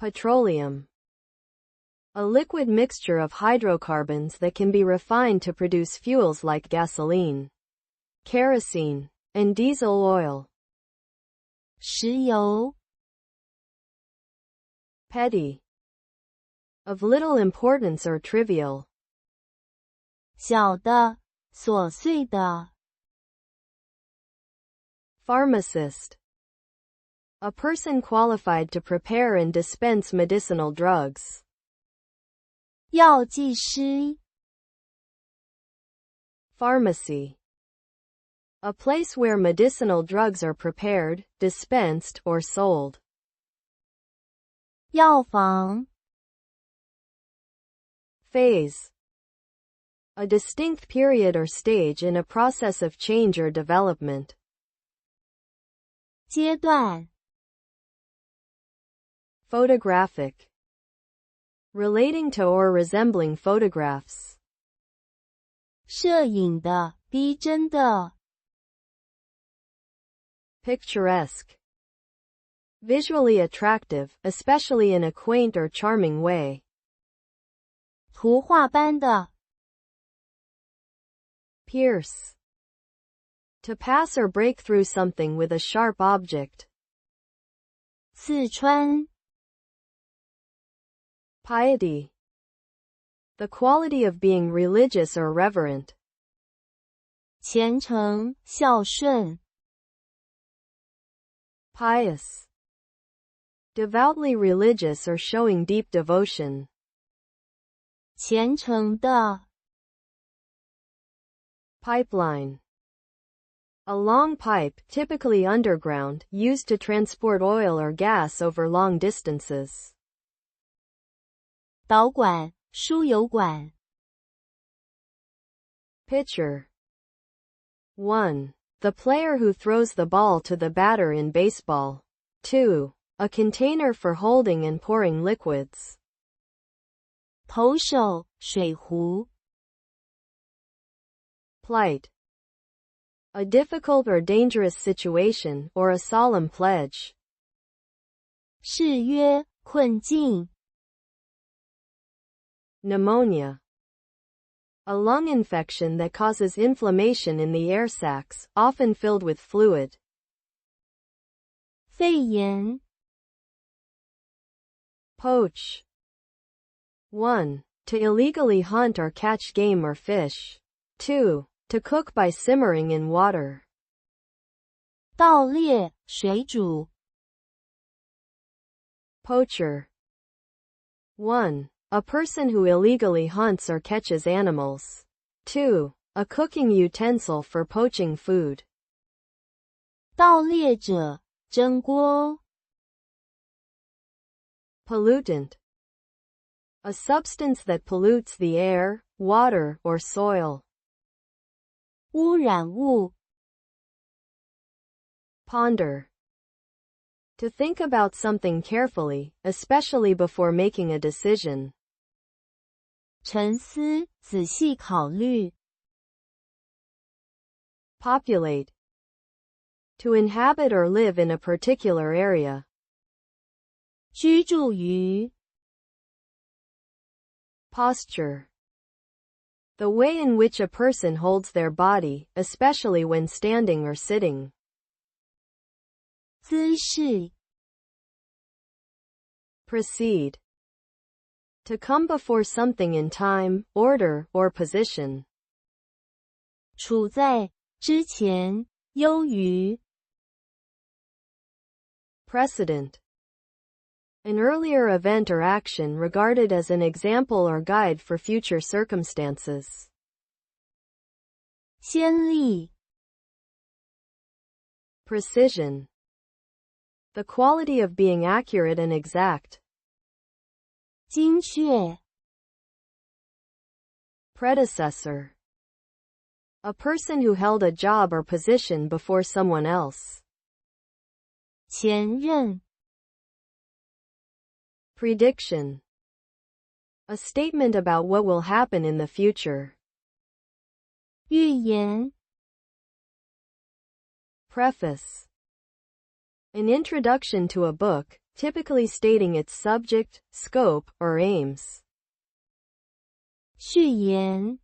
Petroleum. A liquid mixture of hydrocarbons that can be refined to produce fuels like gasoline, kerosene, and diesel oil. 石油 Petty. Of little importance or trivial. 小的琐碎的 Pharmacist. A person qualified to prepare and dispense medicinal drugs. 药剂师 Pharmacy. A place where medicinal drugs are prepared, dispensed, or sold. 药房 Phase. A distinct period or stage in a process of change or development. 阶段 Photographic. Relating to or resembling photographs. 摄影的逼真的 Picturesque. Visually attractive, especially in a quaint or charming way. 图画般的 Pierce. To pass or break through something with a sharp object. 刺穿 Piety. The quality of being religious or reverent. 虔诚孝顺 Pious. Devoutly religious or showing deep devotion. 虔诚的 Pipeline. A long pipe, typically underground, used to transport oil or gas over long distances. 导管输油管 Pitcher. 1. The player who throws the ball to the batter in baseball. 2. A container for holding and pouring liquids. 投手水壶 Plight. A difficult or dangerous situation, or a solemn pledge. 誓约困境 Pneumonia. A lung infection that causes inflammation in the air sacs, often filled with fluid. 肺炎 Poach. 1. To illegally hunt or catch game or fish. 2. To cook by simmering in water. 盗猎水煮 Poacher. 1. A person who illegally hunts or catches animals. 2. A cooking utensil for poaching food. 盗猎者蒸锅 Pollutant. A substance that pollutes the air, water, or soil. 污染物 Ponder. To think about something carefully, especially before making a decision. 沉思仔细考虑 Populate. To inhabit or live in a particular area. 居住于 Posture. The way in which a person holds their body, especially when standing or sitting. 姿势 Proceed. To come before something in time, order, or position. 处在之前优于 Precedent. An earlier event or action regarded as an example or guide for future circumstances. 先例 Precision. The quality of being accurate and exact. 精确 Predecessor. A person who held a job or position before someone else. 前任 Prediction. A statement about what will happen in the future. 预言 Preface. An introduction to a book, typically stating its subject, scope, or aims. 序言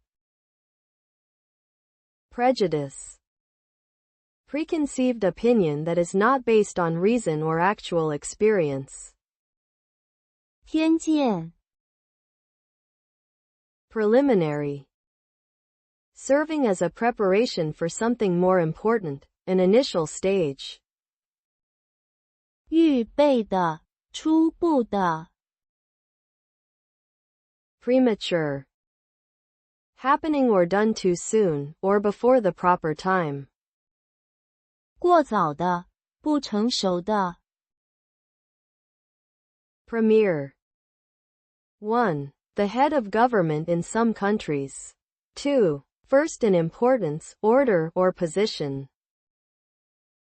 Prejudice. Preconceived opinion that is not based on reason or actual experience. 偏见 Preliminary. Serving as a preparation for something more important, an initial stage. 预备的初步的 Premature. Happening or done too soon, or before the proper time. 过早的不成熟的 Premier. 1. The head of government in some countries. 2. First in importance, order, or position.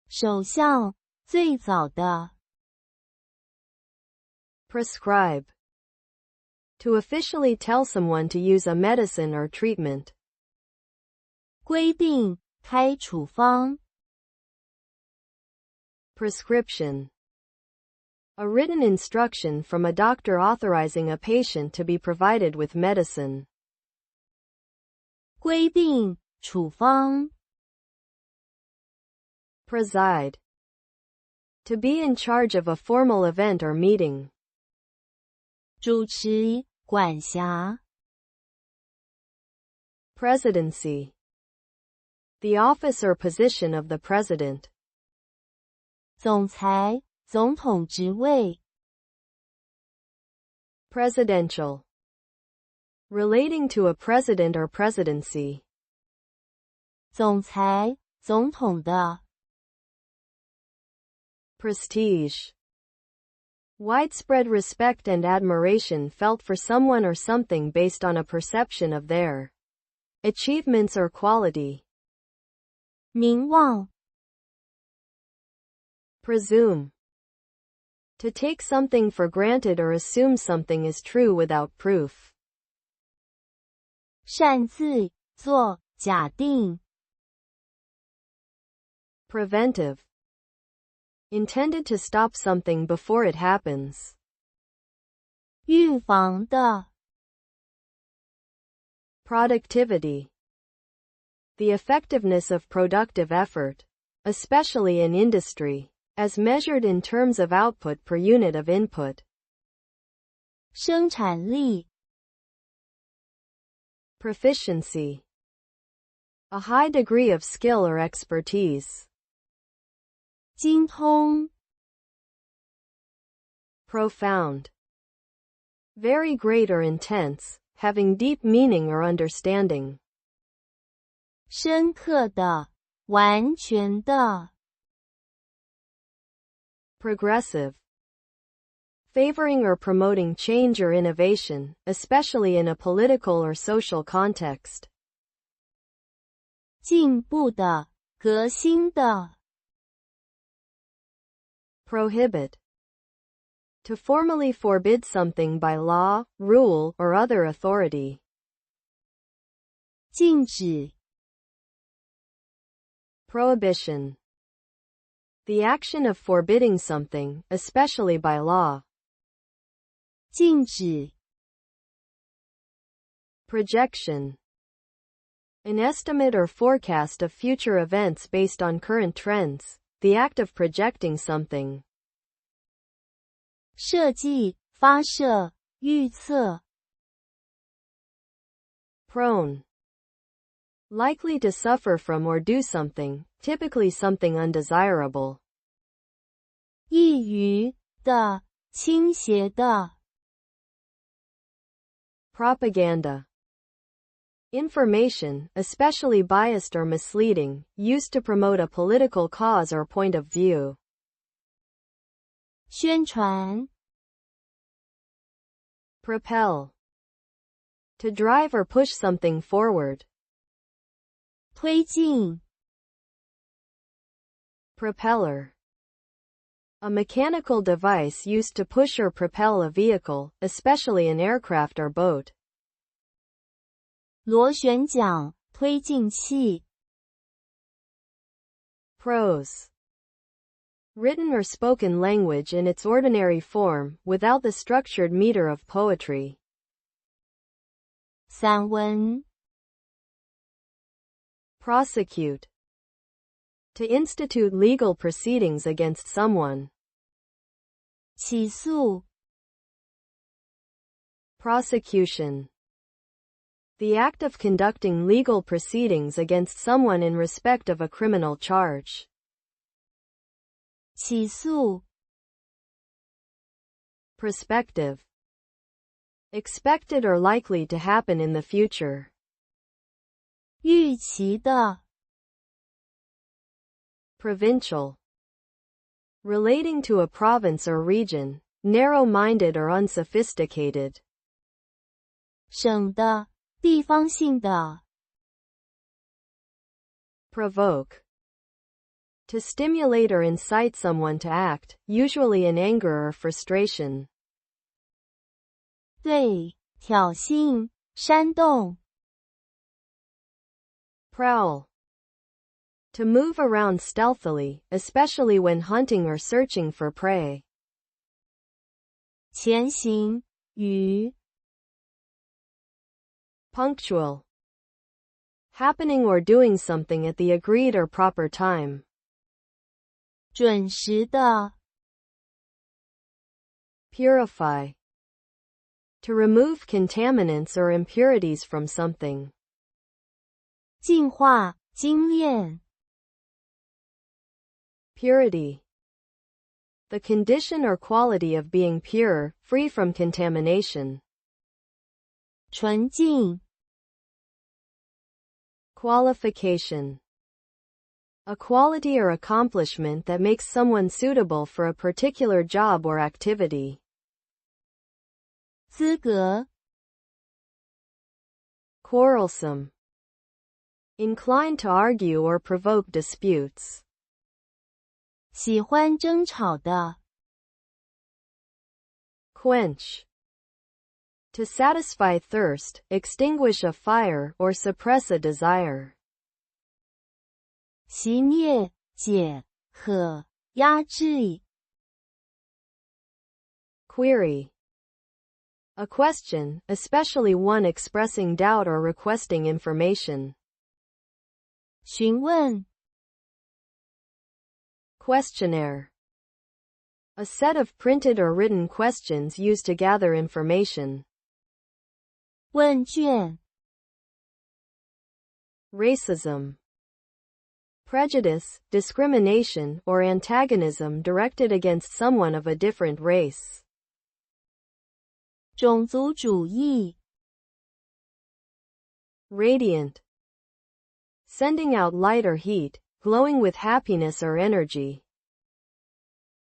首相最早的 Prescribe. To officially tell someone to use a medicine or treatment. 规定开处方 Prescription. A written instruction from a doctor authorizing a patient to be provided with medicine. 规定处方 Preside. To be in charge of a formal event or meeting. 主持管辖 Presidency. The office or position of the president. 总裁总统职位 Presidential. Relating to a president or presidency. 总裁总统的 Prestige. Widespread respect and admiration felt for someone or something based on a perception of their achievements or quality. 名望 Presume. To take something for granted or assume something is true without proof. 擅自做假定 Preventive. Intended to stop something before it happens. 预防的 Productivity. The effectiveness of productive effort, especially in industry, as measured in terms of output per unit of input. 生产力 Proficiency. A high degree of skill or expertise. 精通 Profound. Very great or intense, having deep meaning or understanding. 深刻的完全的 Progressive. Favoring or promoting change or innovation, especially in a political or social context. 进步的革新的 Prohibit. To formally forbid something by law, rule, or other authority. 禁止 Prohibition. The action of forbidding something, especially by law. 禁止 Projection. An estimate or forecast of future events based on current trends, the act of projecting something. 设计发射预测 Prone. Likely to suffer from or do something, typically something undesirable. 易于的倾斜的 Propaganda. Information, especially biased or misleading, used to promote a political cause or point of view. 宣传 Propel. To drive or push something forward. 推进 Propeller. A mechanical device used to push or propel a vehicle, especially an aircraft or boat. 螺旋桨推进器 Prose. written or spoken language in its ordinary form, without the structured meter of poetry. 散文 prosecute, to institute legal proceedings against someone. 起诉 prosecution, the act of conducting legal proceedings against someone in respect of a criminal charge. 起诉 prospective, expected or likely to happen in the future. 预期的 provincial, relating to a province or region, narrow-minded or unsophisticated. 省的地方性的 provoke, to stimulate or incite someone to act, usually in anger or frustration. 对挑衅煽动 prowl, to move around stealthily, especially when hunting or searching for prey. 前行于 punctual, happening or doing something at the agreed or proper time. 准时的 purify, to remove contaminants or impurities from something. 净化精炼 purity, the condition or quality of being pure, free from contamination. 纯净 qualification, a quality or accomplishment that makes someone suitable for a particular job or activity. 资格 quarrelsome, inclined to argue or provoke disputes. 喜欢争吵的 quench, to satisfy thirst, extinguish a fire, or suppress a desire. 熄灭解渴压制 query, a question, especially one expressing doubt or requesting information. 询问 questionnaire, a set of printed or written questions used to gather information. 问卷 racism, prejudice, discrimination, or antagonism directed against someone of a different race. 种族主义 radiant, sending out light or heat, glowing with happiness or energy.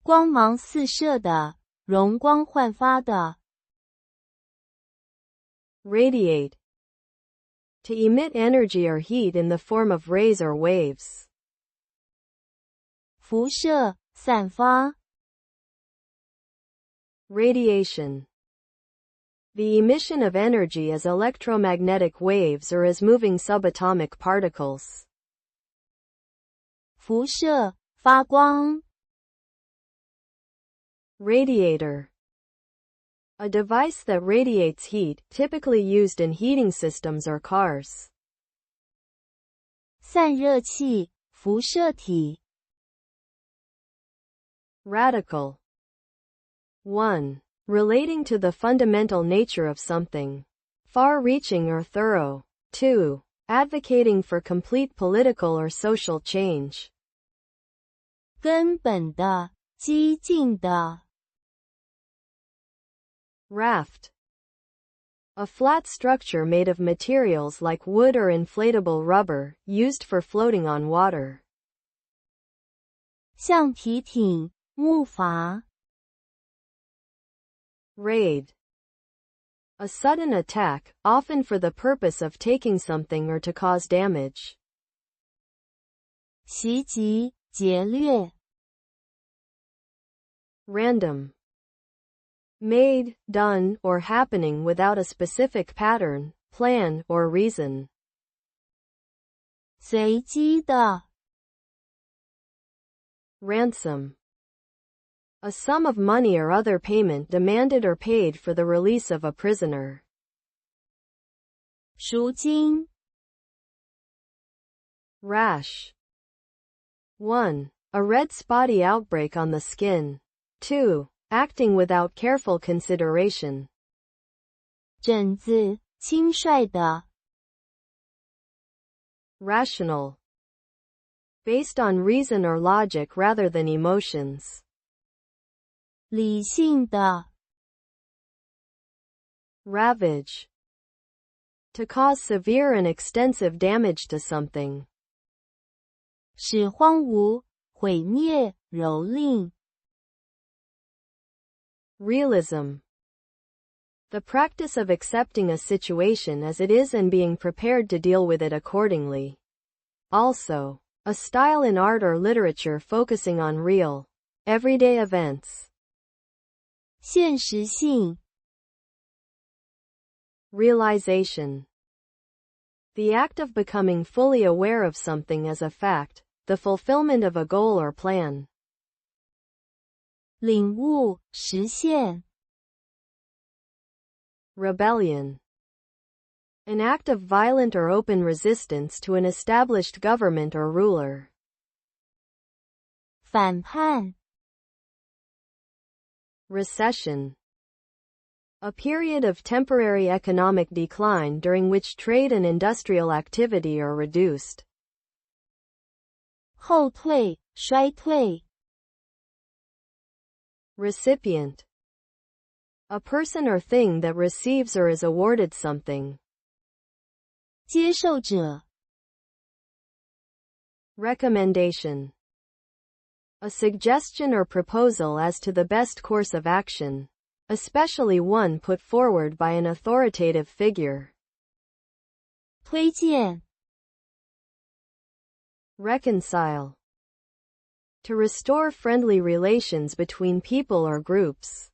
光芒四射的容光焕发的 radiate, to emit energy or heat in the form of rays or waves. 辐射散发 radiation, the emission of energy as electromagnetic waves or as moving subatomic particles. 辐射发光 radiator, a device that radiates heat, typically used in heating systems or cars. 散热器辐射体 radical, 1. relating to the fundamental nature of something. Far-reaching or thorough. 2. advocating for complete political or social change. 根本的激进的 raft, a flat structure made of materials like wood or inflatable rubber, used for floating on water. 橡皮艇木筏 raid, a sudden attack, often for the purpose of taking something or to cause damage. 袭击劫掠 random, made, done, or happening without a specific pattern, plan, or reason. 随机的 ransom, A sum of money or other payment demanded or paid for the release of a prisoner. 赎金 Rash. 1. A red spotty outbreak on the skin. 2. Acting without careful consideration. 疹子，轻率的。Rational. Based on reason or logic rather than emotions. 理性的。Ravage. To cause severe and extensive damage to something. 使荒芜、毁灭、蹂躏。Realism. The practice of accepting a situation as it is and being prepared to deal with it accordingly. Also, a style in art or literature focusing on real, everyday events. 现实性 Realization. The act of becoming fully aware of something as a fact, the fulfillment of a goal or plan. 领悟、实现。Rebellion. An act of violent or open resistance to an established government or ruler. 反叛 Recession. A period of temporary economic decline during which trade and industrial activity are reduced. 后退、衰退。Recipient. A person or thing that receives or is awarded something. 接受者 Recommendation. A suggestion or proposal as to the best course of action, especially one put forward by an authoritative figure. 推荐 Reconcile. To restore friendly relations between people or groups.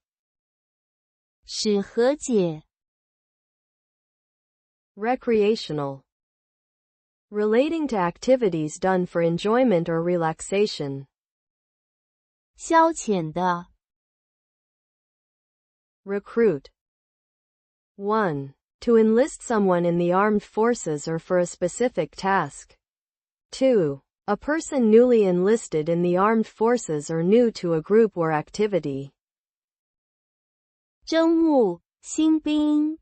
使和解 Recreational. Relating to activities done for enjoyment or relaxation. 消遣的 Recruit. 1. To enlist someone in the armed forces or for a specific task. 2. A person newly enlisted in the armed forces or new to a group or activity. 征募新兵